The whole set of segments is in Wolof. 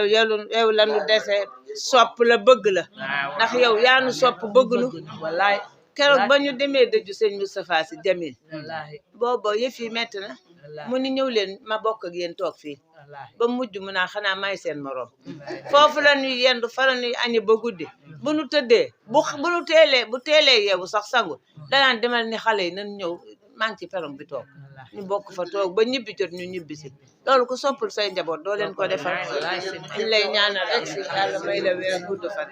yow la nu dese sopp la bëgg la ndax yow yaa nu sopp bëgg nu wallaay keroog ba ñu demee dëju sëñ Moustapha Sy Jamil wallaay booba yëf yi metti na mu ni ñëw leen ma bokk ak yéen toog fii ba mujj mu naa xanaa may seen morom foofu la ñuy yendu fa la ñuy añi ba guddi bu nu tëddee bu teelee yeewu sax sangu danaan demal ni xale yi nan ñëw maa ngi ci perong bi toog ñu bokk fa toog ba ñibbi jot ñu ñibbi si loolu ku soppul say njaboot doo leen ko defal dañ lay ñaanal rek si yàlla may la wér gudd fan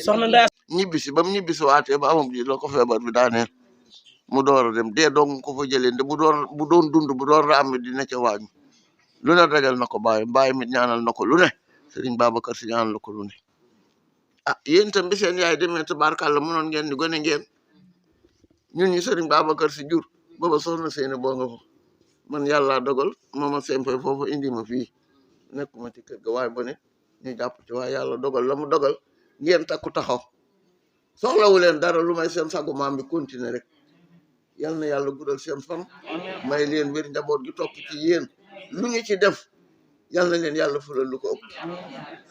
soxna Ndeye ñibbisi ba mu ñibbisi waatee ba amam ji la ko feebar bi daaneel mu door a dem dee dong ko fa jëlee nde bu doon dund bu doon raam dina ca waañu lu ne dajal na ko bàyyi mit ñaanal na ko lu ne Serigne Babacar Sy ñaanal na ko lu ne ah yéen itam bi seen yaay demee tabarkàlla mënoon ngeen di gone ngeen ñun ñu Serigne Babacar Sy jur booba soxna seeni boo nga fa man yàlla dogal mama sempe foofu indi ma fii nekkuma ci kër ga waaye ba ne ñu jàpp ci waaye yàlla dogal la mu dogal ngeen takku taxaw soxlawu leen dara lu may seen sagu maam bi continuer rek yal na yàlla guddal seen fan may leen wér njaboot gi topp ci yéen lu ñu ci def yal na leen yàlla fulal lu ko ëpp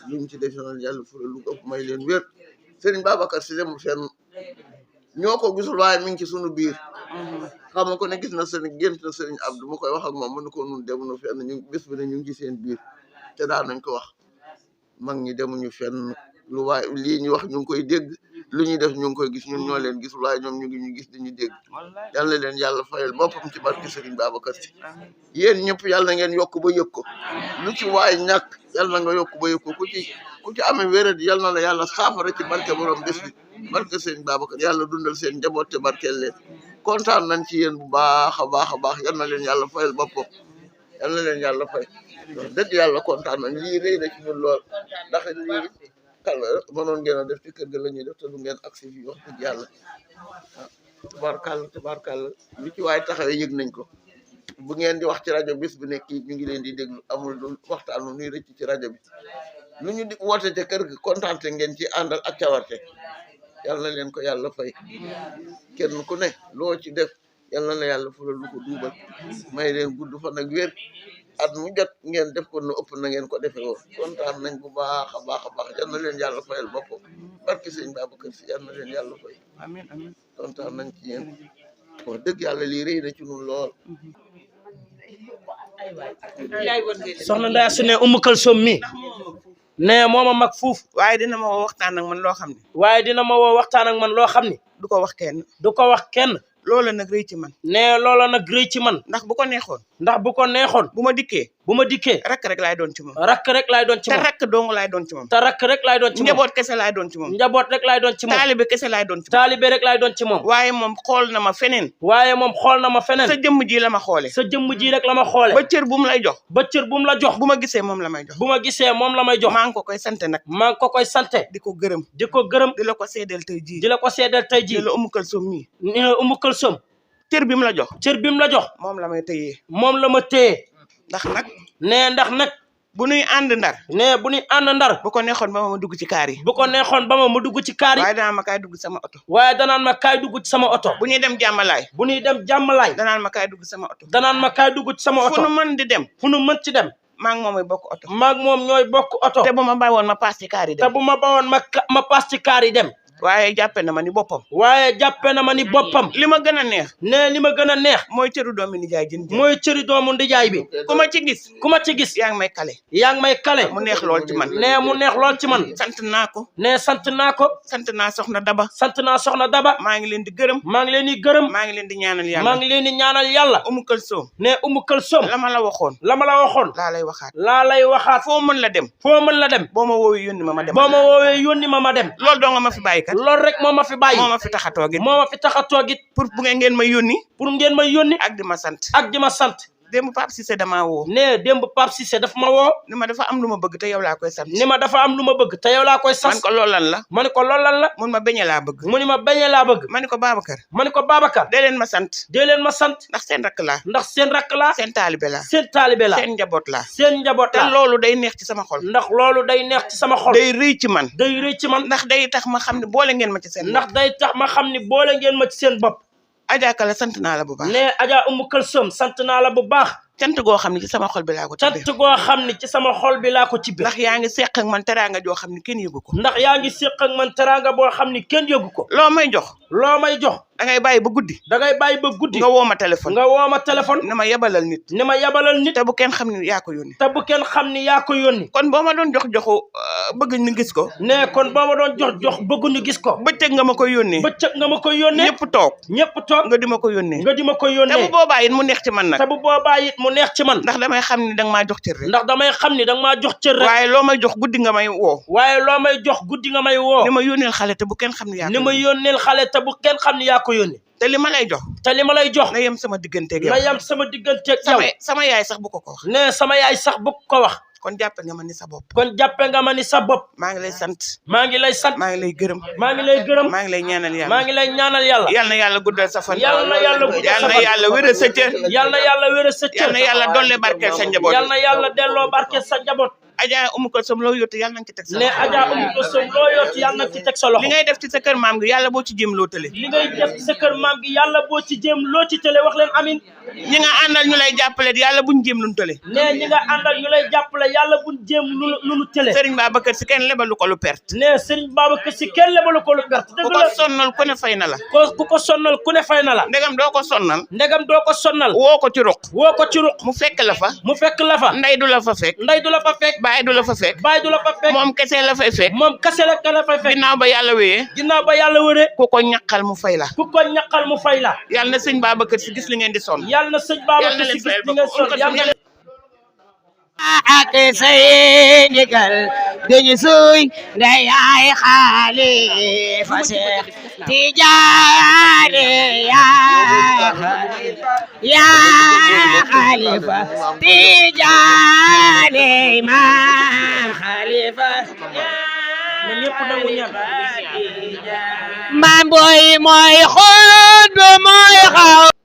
lu ñu ci def yal na yàlla fulal lu ko ëpp may leen wér Serigne Babacar Sy demul fenn ñoo ko gisul waaye mi ngi ci sunu biir xam nga ko ne gis na Serigne gént na Serigne Abdou mu koy wax ak moom mënu ko nun demuñu fenn ñu bés bi ne ñu ngi ci seen biir te daan nañ ko wax mag ñi demuñu fenn lu waaye lii ñu wax ñu ngi koy dégg lu ñuy def ñu ngi koy gis ñun ñoo leen gisul waaye ñoom ñu ngi ñu gis dañu dégg yal na leen yàlla fayal boppam ci barke Serigne Babacar Sy yéen ñëpp yal na ngeen yokk ba yëg ko lu ci waay ñàkk yal na nga yokk ba yëg ko ku ci amee wérat yal na la yàlla saafara ci barke borom bés bi barke Serigne Babacar yàlla dundal seen njaboot te barkeel leen kontaan nañ ci yéen bu baax a baax yal na leen yàlla fayal boppam yal na leen yàlla fay dëgg yàlla kontaan nañ lii rëy na ci ñun lool ndax lii kala mënoon ngeen a def ci kër ga la ñuy def te du ngeen agsi fii wax dëgg yàlla tabarkàlla lu ci waay taxawee yëg nañ ko bu ngeen di wax ci rajo bis bu nekk ñu ngi leen di déglu amul lu waxtaan nuy rëcc ci rajo bi lu ñu di woote ca kër ga kontaante ngeen ci àndal ak cawarte yal na leen ko yàlla fay kenn ku ne loo ci def yal na la yàlla fulal lu ko duubal may leen gudd fan ak wér at mu jot ngeen def ko nu ëpp na ngeen ko defee woon kontaan nañ bu baax a baax yal na leen yàlla fayal boppam barke Serigne Babacar Sy yal na leen yàlla fay amiin kontaan nañ ci yéen wax dëgg yàlla lii rëy na ci ñun lool soxna Ndeye su ne Umu Kalsoom mi ne mooma mag fuuf waaye dina ma woo waxtaan ak man loo xam ne waaye dina ma woo waxtaan ak man loo xam ne du ko wax kenn loolu nag rëy ci man ne loola nag rëy ci man ndax bu ko neexoon bu ma dikkee rakk rek laay doon ci moom te rakk dong laay doon ci moom njaboot kese laay doon ci moom taalibe kese laay doon ci moom taalibe rek laay doon ci moom waaye moom xool na ma feneen sa jëmm ji la ma xoole rek la ma xoole ba cër bu mu lay jox bu ma gisee moom la may jox maa ngi ko koy sante di ko gërëm di la ko seedeel tey jii di la Umu Kalsoom mii Umu Kalsoom cër bi mu la jox moom la may téye ndax nag bu nuy ànd ndar bu ko neexoon ba ma dugg ci kaar yi waaye danaan ma kaay dugg sama oto bu ñuy dem jàmmalaay danaan ma kaay dugg sama oto fu nu mën di dem maa ngi moom ñooy bokk oto te bu ma bàyyi ma paas ci kaar yi dem waaye jàppe na ma ni boppam li ma gën a neex mooy cëru doomu ndijaay bi ku ma ci gis yaa ngi may kale mu neex lool ci man sant naa ko sant naa soxna Daba maa ngi leen di gërëm maa ngi leen di ñaanal yàlla Umu Kalsoom la ma la waxoon laa lay waxaat foo mën la dem boo ma woowee yónni ma ma dem loolu doo nga ma fi bàyyi loolu rek moo ma fi bàyyi moo ma fi tax a toogit pour bu ngeen may yónni ak di ma sant démb Pape Cissé dama woo Pape Cissé daf ma woo ni ma dafa am lu ma bëgg te yow laa koy sant man ko loolu lan la mun ma beñe laa bëgg mu ni ma beñe laa bëgg ma ni ko Babacar dee leen ma sant ndax seen rakk laa seen taalibe laa seen njaboot laa te loolu day neex ci sama xol day rëy ci man ndax day tax ma xam ne boole ngeen ma ci seen bopp Adja Kala sant naa la bu baax Adja Umu Kalsoom sant naa la bu baax cant goo xam ne ci sama xol bi laa ko tibbee. cant goo xam ne ci sama xol bi laa ko tibbee. ndax yaa ngi seq ak man teraanga joo xam ne kenn yëgu ko. ndax yaa ngi seq ak man teraanga boo xam ni kenn yëgu ko. loo may jox. loo may jox. da ngay bàyyi ba guddi. da ngay bàyyi ba guddi. nga woo ma téléphone. nga woo ma téléphone. ni ma yebalal nit. ni ma yebalal nit. te bu kenn xam ne yaa ko yónni. te bu kenn xam ni yaa ko yónni. kon boo ma doon joxu bëgg ñu gis ko. ne kon boo ma doon jox bëgg ñu gis ko. bëccëg nga ma koy yónnee. bëccëg nga ma koy yónnee. ñëpp toog. ñëpp toog nga di ma ko yónnee. nga di ma ko yónnee. te bu boobaa it mu neex ci man nag. te bu boobaa it mu neex ci man. ndax damay xam ni danga maa jox cër rek. ndax damay xam ni danga maa jox cër rek. waaye loo may jox guddi nga may woo. waaye loo may jox guddi nga may woo. ni ma yónneel xale te bu kenn xam ni yaa ko. ni ma yónneel xale te bu kenn xam ni yaa ko yónnee. te li ma lay jox. te li ma lay jox. na yem sama digganteeg yow. na yem sama digganteeg yow. sama yaay sax bu ko wax. ne sama yaay sax bu ko wax. kon jàppe nga ma ni sa bopp. kon jàppe nga ma ni sa bopp. maa ngi lay sant. maa ngi lay sant. maa ngi lay gërëm. maa ngi lay gërëm. maa ngi lay ñaanal yàlla. maa ngi lay ñaanal yàlla. yal na yàlla guddal sa fan. yal na yàlla guddal sa fan. yal na yàlla wéral sa cër. yal na yàlla wéral sa cër. yal na yàlla dolle barkeel sa njaboot. yal na yàlla delloo barkeel sa njaboot. Adja Umu Kulsum loo yottu yàlla na ci teg sa ne Adja Umu Kulsum loo yottu yàlla na ci teg sa loxo. li ngay def ci sa kër maam gi yàlla boo ci jéem loo tële. li ngay def ci sa kër maam gi yàlla boo ci jéem loo ci tële wax leen amin. ñi nga àndal ñu lay jàppale yàlla buñ jéem luñ tële. ne ñi nga àndal ñu lay jàppale yàlla buñ jéem lu nu tële. Serigne Babacar Sy kenn lebalu ko lu perte. ne Serigne Babacar Sy kenn lebalu ko lu perte. ku ko sonnal ku ne fay na la. ku ko sonnal ku ne fay na la. ndegam doo ko sonnal. ndegam doo ko sonnal. woo ko ci ruq. woo ko ci ruq. mu fekk la fa. mu fekk la fa. ndey du la fa fekk. ndey du la fa fekk. baay du la fa fekk. baay du la fa fekk. moom kese la fay fekk. moom kese la fay fekk. ginnaaw ba yàlla wéyee. ginnaaw ba yàlla wëree. ku ko ñaqal mu fay la. ku ko ñaqal mu fay la. yàlla na sëñ Babacar Sy gis li ngeen di sonn. yàlla na sëñ Babacar Sy gis li ngeen sonn. yàlla na ak say ndigal dañu suy nday ay xalifa Seex Tijaani yaa xalifa Tijaani maam xalifa maam booy mooy xut mooy xaw